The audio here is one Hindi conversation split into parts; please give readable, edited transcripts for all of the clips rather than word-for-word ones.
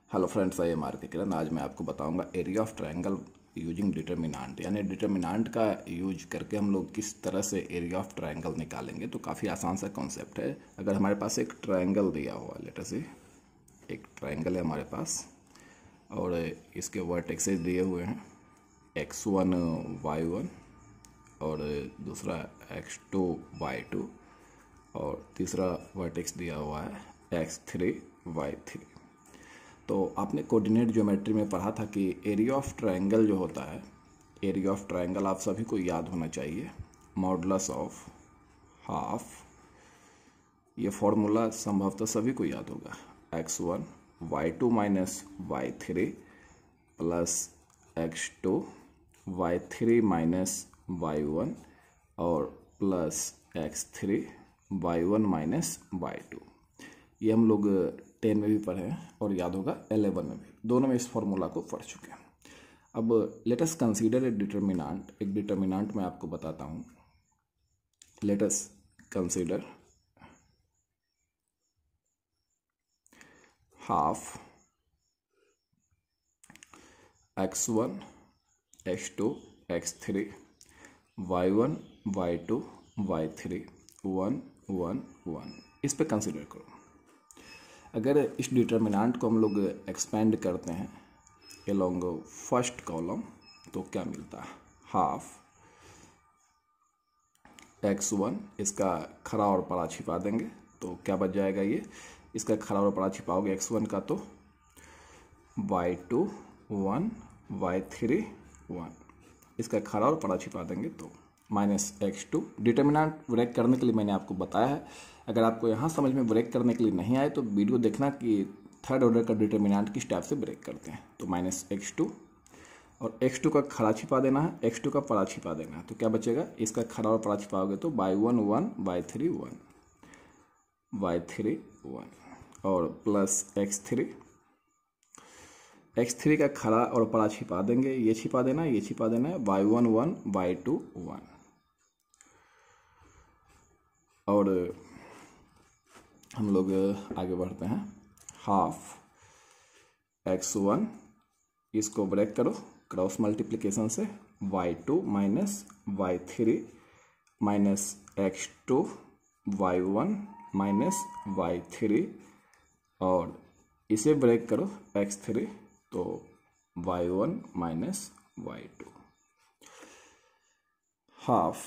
Hello friends, I am R K Kiran. आज मैं आपको बताऊंगा area of triangle using determinant, यानी डिटर्मिनांट का यूज करके हम लोग किस तरह से एरिया ऑफ ट्रायंगल निकालेंगे। तो काफ़ी आसान सा कॉन्सेप्ट है। अगर हमारे पास एक ट्रायंगल दिया हुआ, लेट अस से एक ट्रायंगल है हमारे पास और इसके वर्टेक्सेस दिए हुए हैं x1 y1 और दूसरा x2 y2 और तीसरा वर्टेक्स दिया हुआ है x3 y3। तो आपने कोऑर्डिनेट ज्योमेट्री में पढ़ा था कि एरिया ऑफ ट्रायंगल जो होता है, एरिया ऑफ ट्रायंगल आप सभी को याद होना चाहिए, मॉडुलस ऑफ हाफ। ये फॉर्मूला संभवतः सभी को याद होगा, x1 y2 minus y3 plus x2 y3 minus y1 और plus x3 y1 minus y2। ये हम लोग 10 में भी पढ़े हैं और याद होगा 11 में भी, दोनों में इस फॉर्मूला को पढ़ चुके हैं। अब let us consider a determinant. एक डिटर्मिनांट मैं आपको बताता हूं। Let us consider half x1 x2 x3 y1 y2 y3 1 1 1। इस पे कंसीडर करो। अगर इस डिटर्मिनांट को हम लोग एक्सपेंड करते हैं एलोंग फर्स्ट कॉलम तो क्या मिलता है, हाफ x1, इसका खरा और पड़ा छिपा देंगे तो क्या बच जाएगा, ये इसका खरा और पड़ा छिपाओगे x1 का तो y2 1 y3 1, इसका खरा और पड़ा छिपा देंगे तो माइनस x2। डिटर्मिनांट ब्रेक करने के लिए मैंने आपको बताया है। अगर आपको यहाँ समझ में ब्रेक करने के लिए नहीं आए तो वीडियो देखना कि थर्ड ऑर्डर का डिटर्मिनांट किस टाइप से ब्रेक करते हैं। तो माइनस x2 और x2 का खड़ा छिपा देना है, x2 का पड़ा छिपा देना है तो क्या बचेगा, इसका खड़ा और पड़ा छिपाओगे तो y1 1 y3 1 y3 1 और प्लस x3 का खड़ा और पड़ा छिपा देंगे, ये छिपा देना है, ये छिपा देना है, y1 1 y2 1 और हम लोग आगे बढ़ते हैं। हाफ x1, इसको ब्रेक करो क्रॉस मल्टीप्लिकेशन से, y2 minus y3 minus x2 y1 minus y3 और इसे ब्रेक करो x3 तो y1 minus y2। Half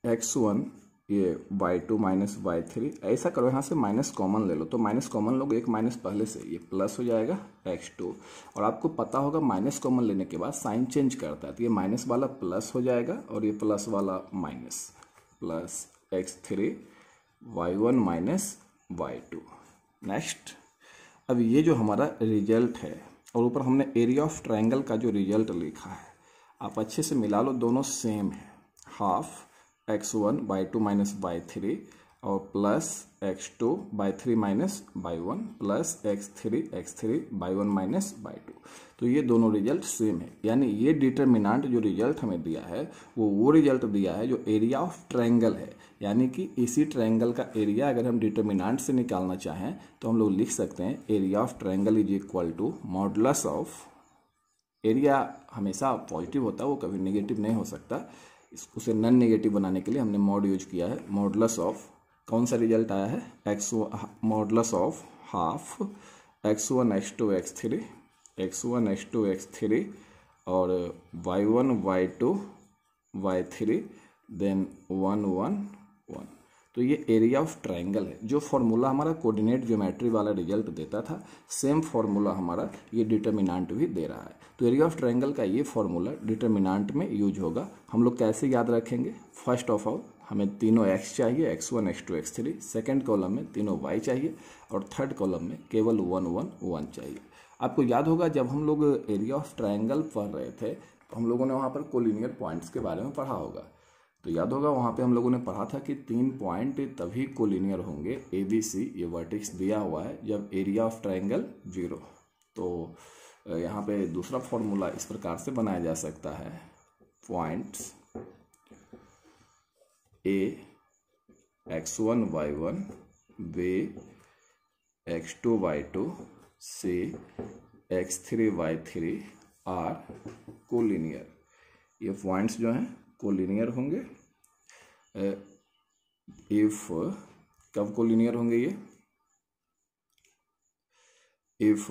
x1 ये y2 माइनस y3, ऐसा करो यहाँ से माइनस कॉमन ले लो तो माइनस कॉमन लोगे, एक माइनस पहले से, ये प्लस हो जाएगा x2। और आपको पता होगा माइनस कॉमन लेने के बाद साइन चेंज करता है तो ये माइनस वाला प्लस हो जाएगा और ये प्लस वाला minus, plus x3 y1 minus y2। Next, अब ये जो हमारा रिजल्ट है और ऊपर हमने एरिया ऑफ ट्रायंगल का जो रिजल्ट लिखा है, आप अच्छे से मिला लो, दोनों सेम है। Half x1 y2 minus y3 और plus x2 y3 minus y1 plus x3 y1 minus y2। तो ये दोनों रिजल्ट सेम है, यानी ये डिटर्मिनांट जो रिजल्ट हमें दिया है वो रिजल्ट दिया है जो एरिया ऑफ ट्रायंगल है। यानी कि इसी ट्रायंगल का एरिया अगर हम डिटर्मिनांट से निकालना चाहें तो हम लोग लिख सकते हैं area of triangle is equal to modulus of, area हमेशा पॉजिटिव होता है, वो कभी नेगेटिव नहीं हो सकता, उसे नॉन नेगेटिव बनाने के लिए हमने मॉड यूज किया है। मॉडुलस ऑफ, कौन सा रिजल्ट आया है, modulus of half x1 x2 x3 x1 x2 x3 और y1 y2 y3 देन 1 1 1। तो ये एरिया ऑफ ट्रायंगल है। जो फॉर्मूला हमारा कोऑर्डिनेट ज्योमेट्री वाला रिजल्ट देता था, सेम फॉर्मूला हमारा ये डिटर्मिनांट भी दे रहा है। तो एरिया ऑफ ट्रायंगल का ये फॉर्मूला डिटर्मिनांट में यूज होगा। हम लोग कैसे याद रखेंगे, फर्स्ट ऑफ ऑल हमें तीनों x चाहिए, x1 x2 x3, second column में तीनों y चाहिए और थर्ड कॉलम में केवल 1 1 1 चाहिए। आपको याद होगा जब हम लोग एरिया ऑफ ट्रायंगल पढ़ रहे थे तो हम लोगों ने वहाँ पर कोलिनियर पॉइंट्स के बारे में पढ़ा होगा। तो याद होगा वहाँ पे हम लोगों ने पढ़ा था कि 3 पॉइंट तभी कोलिनियर होंगे ABC, ये वर्टेक्स दिया हुआ है, जब एरिया ऑफ ट्रायंगल 0। तो यहाँ पे दूसरा फॉर्मूला इस प्रकार से बनाया जा सकता है, points A x1 y1 B x2y2 C x3y3 are collinear. ये पॉइंट्स जो हैं कोलिनियर होंगे। इफ कब कोलिनियर होंगे ये? If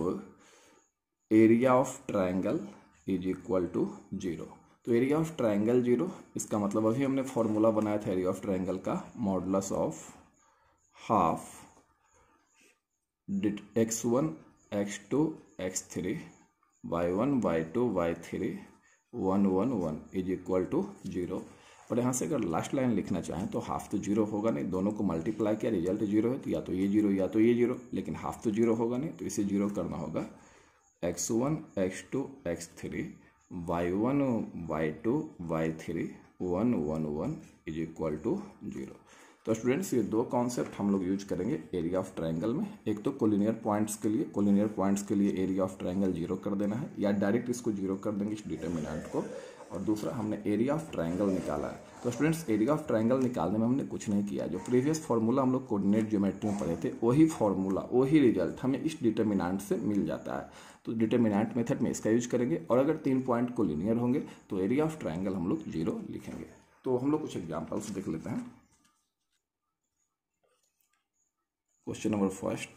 area of triangle is equal to 0। तो एरिया ऑफ ट्रायंगल 0, इसका मतलब अभी हमने फॉर्मूला बनाया था एरिया ऑफ ट्रायंगल का, modulus of half x1 x2 x3 y1 y2 y3 1 1 1 is equal to 0। और यहाँ से अगर लास्ट लाइन लिखना चाहें तो हाफ तो 0 होगा नहीं, दोनों को मल्टीप्लाई किया रिजल्ट 0 है, तो या तो ये 0 या तो ये 0, लेकिन हाफ तो 0 होगा नहीं, तो इसे 0 करना होगा। x1 x2 x3 y1 y2 y3 1 1 1 is equal to 0। तो स्टूडेंट्स ये दो कॉन्सेप्ट हम लोग यूज करेंगे एरिया ऑफ ट्रायंगल में। एक तो कोलिनियर पॉइंट्स के लिए एरिया ऑफ ट्रायंगल 0 कर देना है, या डायरेक्ट इसको 0 कर देंगे इस डिटर्मिनेंट को। और दूसरा हमने एरिया ऑफ ट्रायंगल निकाला है। तो स्टूडेंट्स एरिया ऑफ ट्रायंगल निकालने में हमने कुछ नहीं किया, जो प्रीवियस फार्मूला हम लोग कोऑर्डिनेट ज्योमेट्री में पढ़े थे वही फार्मूला वही रिजल्ट हमें इस डिटर्मिनेंट से मिल जाता है। तो डिटर्मिनेंट मेथड में इसका यूज करेंगे, और अगर 3 पॉइंट कोलिनियर होंगे तो एरिया ऑफ ट्रायंगल हम लोग 0 लिखेंगे। तो हम लोग कुछ एग्जाम्पल्स देख लेते हैं। क्वेश्चन नंबर फर्स्ट,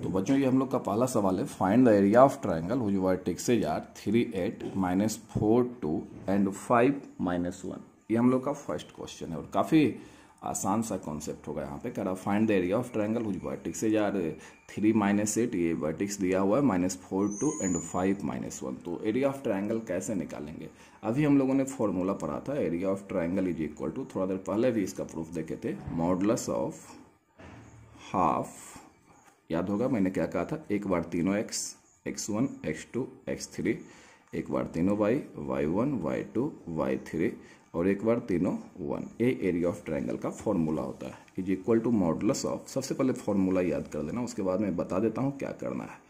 तो बच्चों ये हम लोग का पहला सवाल है, find the area of triangle which vertexes are 3 8 -4 2 and 5 -1। ये हम लोग का फर्स्ट क्वेश्चन है और काफ़ी आसान सा कॉन्सेप्ट होगा। यहाँ पे कह रहा find the area of triangle which vertexes are 3 -8, ये वर्टेक्स दिया हुआ है, -4 2 एंड 5 -1। तो एरिया ऑफ ट्रायंगल कैसे निकालेंगे? अभी हम लोगों ने फॉर्मूला पढ़ा था, area of triangle is equal to, थोड़ा देर पहले भी इसका प्रूफ देखे थे, मॉडुलस ऑफ हाफ, याद होगा मैंने क्या कहा था, एक बार तीनों x x1 x2 x3, एक बार तीनों y y1 y2 y3, और एक बार तीनों 1। ये एरिया ऑफ ट्रायंगल का फॉर्मूला होता है, is equal to modulus of, सबसे पहले फॉर्मूला याद कर लेना, उसके बाद मैं बता देता हूँ क्या करना है।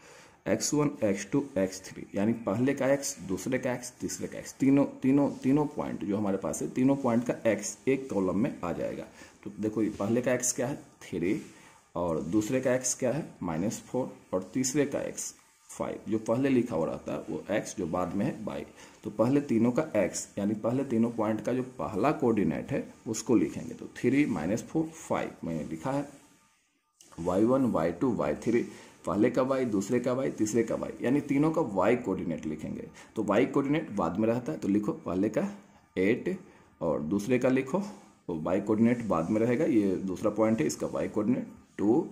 x1 x2 x3 यानी पहले का x, दूसरे का x, तीसरे का x, तीनों पॉइंट जो हमारे पास है, तीनों पॉइंट का x एक कॉलम में आ जाएगा। तो देखो ये पहले का x क्या है 3, और दूसरे का x क्या है -4, और तीसरे का x 5। जो पहले लिखा हुआ रहता है वो x, जो बाद में है y। तो पहले तीनों का x यानी पहले तीनों पॉइंट का जो पहला कोऑर्डिनेट है उसको लिखेंगे। तो 3 -4 5 मैंने लिखा है, y1 y2 y3, पहले का y, दूसरे का y, तीसरे का y, यानी तीनों का y कोऑर्डिनेट लिखेंगे। तो y कोऑर्डिनेट बाद में रहता है, तो लिखो पहले का 8 और दूसरे का लिखो, तो y कोऑर्डिनेट बाद में रहेगा, ये दूसरा पॉइंट है, इसका y कोऑर्डिनेट 2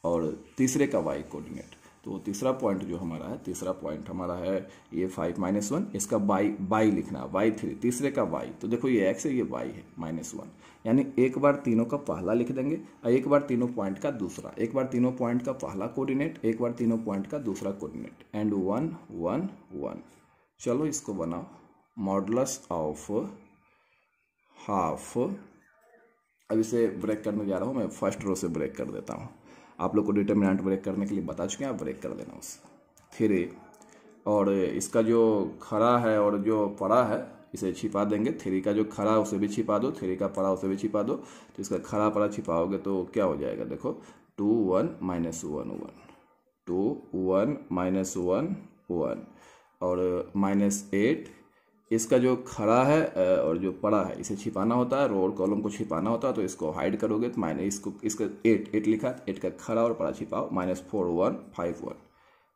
और तीसरे का y कोऑर्डिनेट। तो तीसरा पॉइंट जो हमारा है, तीसरा पॉइंट हमारा है ये 5 -1, इसका y लिखना है, y3, तीसरे का y। तो देखो ये x है, ये y है -1, यानी एक बार तीनों का पहला लिख देंगे और एक बार तीनों पॉइंट का दूसरा, एक बार तीनों पॉइंट का पहला कोऑर्डिनेट, एक बार तीनों पॉइंट का दूसरा कोऑर्डिनेट, एंड 1 1 1। चलो इसको बनाओ, मॉडुलस ऑफ हाफ। अब इसे ब्रेक करने जा रहा हूँ मैं, फर्स्ट रो से ब्रेक कर देता हूँ। आप लोग को डिटर्मिनेंट ब्रेक करने के लिए बता चुके हैं, आप ब्रेक कर देना उसे। 3 और इसका जो खड़ा है और जो पड़ा है इसे छिपा देंगे, 3 का जो खड़ा उसे भी छिपा दो, 3 का पड़ा उसे भी छिपा दो। तो इसका खड़ा पड़ा छिपाओगे तो क्या हो जाएगा, देखो 2 1 -1 1 2 1 -1 1 और -8। इसका जो खड़ा है और जो पड़ा है इसे छिपाना होता है, रो और कॉलम को छिपाना होता है, तो इसको हाइड करोगे तो इसका 8 लिखा, 8 का खड़ा और पड़ा छिपाओ, -4 1 5 1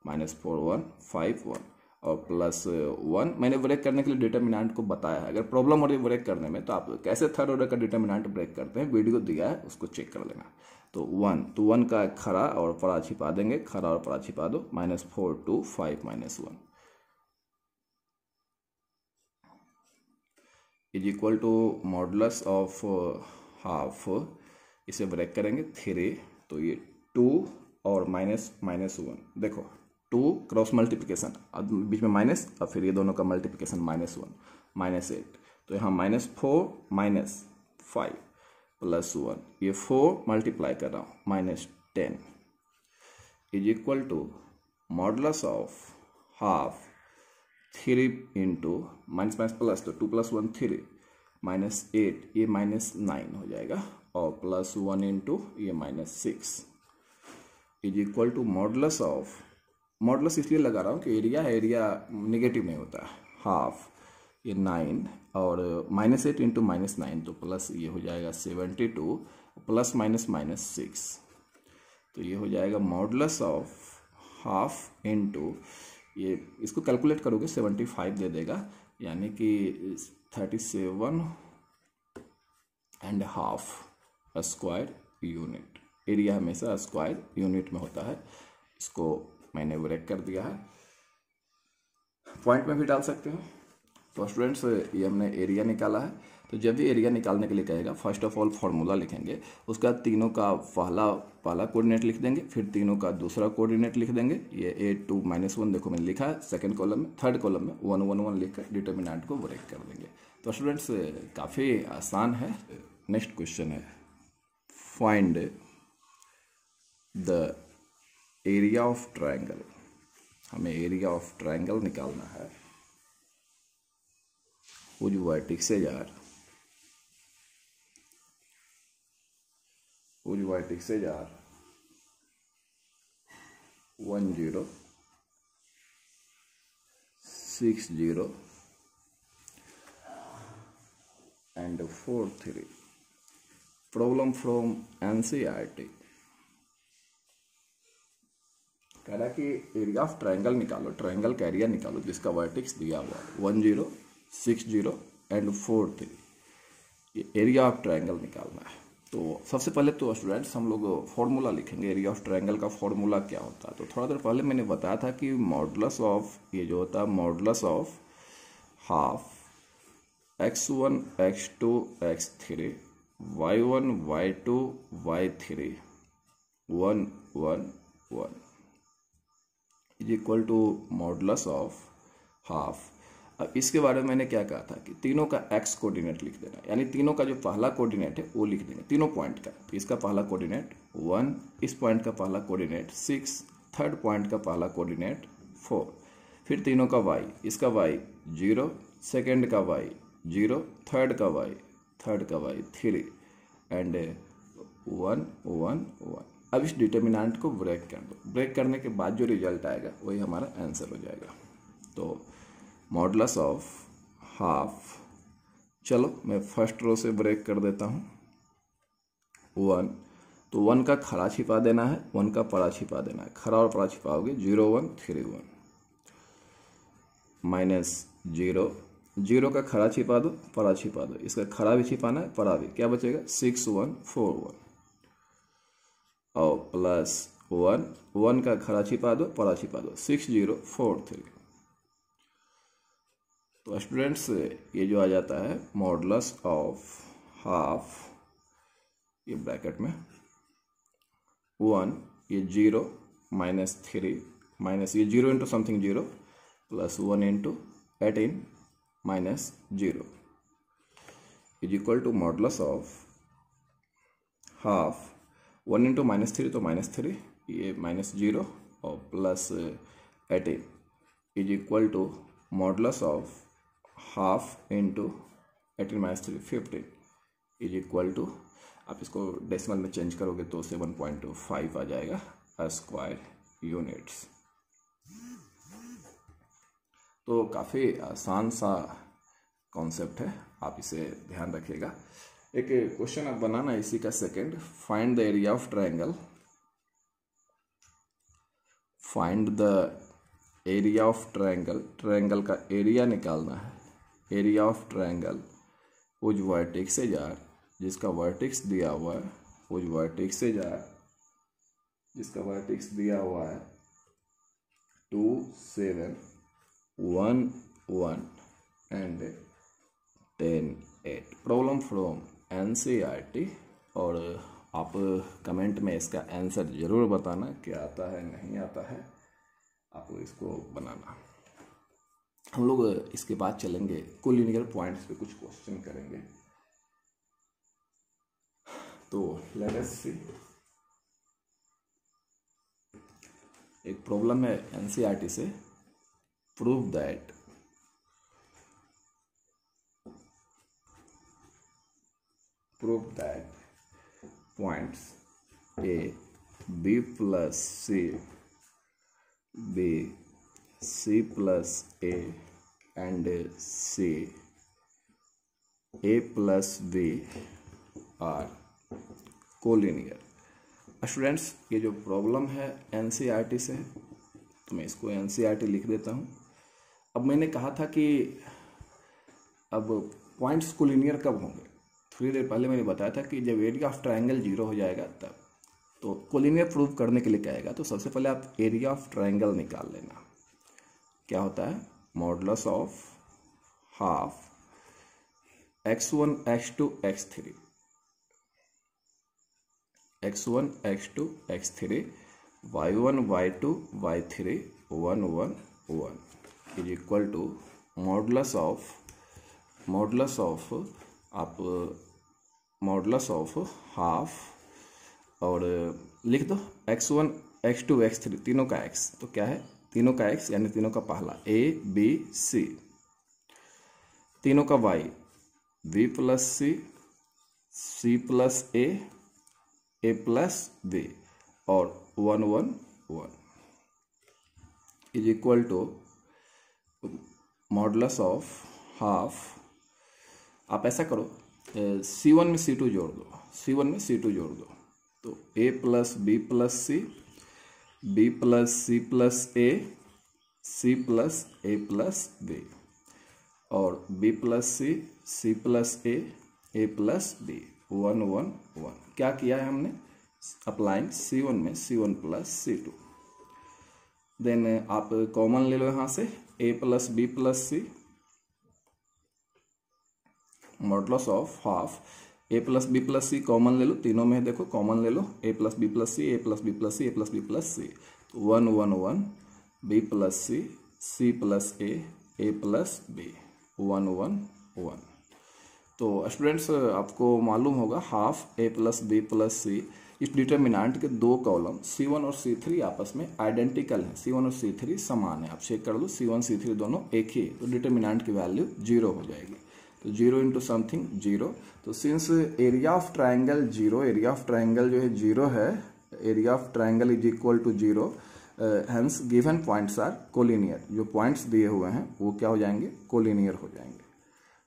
-4 1 5 1 और +1। मैंने ब्रेक करने के लिए डिटर्मिनेंट को बताया है, अगर प्रॉब्लम हो रही है ब्रेक करने में तो आप कैसे थर्ड ऑर्डर का डिटर्मिनेंट ब्रेक करते हैं वीडियो दिया है, उसको चेक कर लेना। तो 1 का खड़ा और पड़ा छिपा देंगे, खड़ा और पड़ा छिपा दो, -4 2 5 -1 is equal to modulus of half. इसे ब्रेक करेंगे 3, तो ये 2 और -1, देखो 2 क्रॉस मल्टीप्लिकेशन, अब बीच में माइनस, और फिर ये दोनों का मल्टीप्लिकेशन -1 -8। तो यहाँ -4 -5 +1, ये 4 मल्टीप्लाई कर रहा हूँ -10 is equal to modulus of half 3 into minus plus, तो 2 + 1 3 -8 ये -9 हो जाएगा, और +1 इंटू ये -6 is equal to modulus of, modulus इसलिए लगा रहा हूँ कि एरिया नेगेटिव नहीं होता है, हाफ ये 9 और -8 इंटू -9 तो प्लस ये हो जाएगा 72 प्लस -6, तो ये हो जाएगा मॉडुलस ऑफ हाफ इंटू ये, इसको कैलकुलेट करोगे 75 दे देगा, यानी कि 37.5 स्क्वायर यूनिट। एरिया हमेशा स्क्वायर यूनिट में होता है, इसको मैंने ब्रेक कर दिया है, पॉइंट में भी डाल सकते हो। तो स्टूडेंट्स ये हमने एरिया निकाला है, तो जब भी एरिया निकालने के लिए कहेगा फर्स्ट ऑफ ऑल फार्मूला लिखेंगे, उसका तीनों का पहला कोऑर्डिनेट लिख देंगे, फिर तीनों का दूसरा कोऑर्डिनेट लिख देंगे। ये 8 2 -1 देखो मैंने लिखा है सेकंड कॉलम में, थर्ड कॉलम में 1 1 1 लिखकर डिटर्मिनेंट को ब्रेक कर देंगे। तो स्टूडेंट्स काफ़ी आसान है। नेक्स्ट क्वेश्चन है, find the area of triangle. हमें एरिया ऑफ ट्राइंगल निकालना है whose vertices are 10, 60 and 43। Problem from NCERT। कह रहा कि एरिया ऑफ ट्राइंगल निकालो, ट्राइंगल का एरिया निकालो जिसका वर्टेक्स दिया हुआ 10, 60 एंड 43, ये एरिया ऑफ ट्राइंगल निकालना है। तो सबसे पहले तो स्टूडेंट्स हम लोग फॉर्मूला लिखेंगे, एरिया ऑफ ट्राइंगल का फॉर्मूला क्या होता है। तो थोड़ा देर पहले मैंने बताया था कि मॉडुलस ऑफ, ये जो होता है modulus of half x1 x2 x3 y1 y2 y3 1 1 1 is equal to modulus of half. अब इसके बारे में मैंने क्या कहा था कि तीनों का x कोऑर्डिनेट लिख देना, यानी तीनों का जो पहला कोऑर्डिनेट है वो लिख देंगे, तीनों पॉइंट का। तो इसका पहला कोऑर्डिनेट 1, इस पॉइंट का पहला कोऑर्डिनेट 6, थर्ड पॉइंट का पहला कोऑर्डिनेट 4, फिर तीनों का y, इसका y 0, सेकेंड का y 0, थर्ड का y 3 एंड 1 1 1। अब इस डिटर्मिनेंट को ब्रेक कर दो, ब्रेक करने के बाद जो रिजल्ट आएगा वही हमारा आंसर हो जाएगा। तो मॉडुलस ऑफ हाफ, चलो मैं फर्स्ट रो से ब्रेक कर देता हूँ 1, तो 1 का खड़ा छिपा देना है, 1 का पड़ा छिपा देना है, खड़ा और पड़ा छिपाओगे 0 1 3 1 -0, 0 का खड़ा छिपा दो, पड़ा छिपा दो, इसका खड़ा भी छिपाना है, पड़ा भी, क्या बचेगा 6 1 4 1 और +1, 1 का खड़ा छिपा दो, पड़ा छिपा दो 6 0 4 3। तो स्टूडेंट्स ये जो आ जाता है मॉडुलस ऑफ हाफ, ये ब्रैकेट में 1, ये 0 -3 माइनस ये 0 into something 0 +1 into 18 -0 is equal to modulus of half 1 into -3 तो -3, ये -0 और +18 is equal to modulus of half into 18 -3 15 is equal to, आप इसको डेसिमल में चेंज करोगे तो 7.5 आ जाएगा स्क्वायर यूनिट्स। तो काफ़ी आसान सा कॉन्सेप्ट है, आप इसे ध्यान रखिएगा। एक क्वेश्चन आप बनाना इसी का second, find the area of triangle, find the area of triangle, triangle का एरिया निकालना है, एरिया ऑफ ट्रायंगल कुछ वर्टेक्सेज आर, जिसका वर्टेक्स दिया हुआ है, कुछ वर्टेक्सेज आर जिसका वर्टेक्स दिया हुआ है 2 7 1 1 एंड 10 8। Problem from NCERT। और आप कमेंट में इसका आंसर ज़रूर बताना, क्या आता है नहीं आता है, आप इसको बनाना। हम लोग इसके बाद चलेंगे कोलिनियर पॉइंट्स पे, कुछ क्वेश्चन करेंगे। तो लेट अस सी, एक प्रॉब्लम है NCERT से, prove that prove that points A B plus C, B C plus A and C A plus B are collinear. Students, ये जो प्रॉब्लम है एनसीईआरटी से है, तो मैं इसको एनसीईआरटी लिख देता हूँ। अब मैंने कहा था कि अब पॉइंट्स कोलिनियर कब होंगे। थोड़ी देर पहले मैंने बताया था कि जब एरिया ऑफ ट्रायंगल 0 हो जाएगा तब। तो कोलिनियर प्रूव करने के लिए क्या आएगा, तो सबसे पहले आप एरिया ऑफ ट्रायंगल निकाल लेना। क्या होता है, modulus of half x1 x2 x3, x1 x2 x3 y1 y2 y3 1 1 1 is equal to modulus of half और लिख दो x1 x2 x3 तीनों का x, तो क्या है, तीनों का x यानी तीनों का पहला a b c, तीनों का y v plus c, c plus a, a plus b और 1 1 1 is equal to modulus of half. आप ऐसा करो, C1 में C2 जोड़ दो, C1 में C2 जोड़ दो, तो A plus B plus C, B plus C plus A, C plus A plus B और B plus C plus A plus B 1 1 1। क्या किया है हमने, अप्लाइंग C1 में C1 प्लस C2। देन आप कॉमन ले लो यहाँ से A plus B plus C, modulus of half a plus B plus C common ले लो, तीनों में देखो कॉमन ले लो, a plus B plus C, a plus B plus C, a plus B plus C, 1 1 1 b plus C plus A plus B 1 1 1। तो स्टूडेंट्स, आपको मालूम होगा half a plus B plus C, इस डिटर्मिनेंट के दो कॉलम C1 और C3 आपस में आइडेंटिकल हैं, C1 और C3 समान है। आप चेक कर लो, C1 C3 दोनों एक ही, तो डिटर्मिनेंट की वैल्यू 0 हो जाएगी। तो 0 इंटू समथिंग 0। तो since area of triangle 0, area of triangle जो है 0 है, area of triangle is equal to 0, hence given points are collinear. जो पॉइंट्स दिए हुए हैं वो क्या हो जाएंगे, कोलिनियर हो जाएंगे।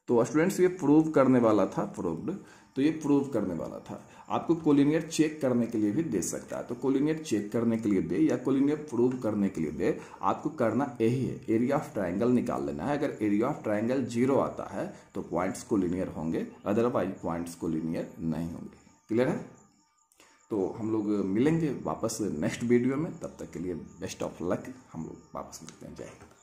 तो स्टूडेंट्स, ये प्रूव करने वाला था, प्रूव्ड, तो ये प्रूव करने वाला था। आपको कोलिनियर चेक करने के लिए भी दे सकता है, तो कोलिनियर चेक करने के लिए दे या कोलिनियर प्रूव करने के लिए दे, आपको करना यही है, एरिया ऑफ ट्राइंगल निकाल लेना है। अगर एरिया ऑफ ट्राइंगल 0 आता है तो पॉइंट्स कोलिनियर होंगे, अदरवाइज पॉइंट्स कोलिनियर नहीं होंगे। क्लियर है? तो हम लोग मिलेंगे वापस नेक्स्ट वीडियो में, तब तक के लिए बेस्ट ऑफ लक। हम लोग वापस मिलते हैं। जय हिंद।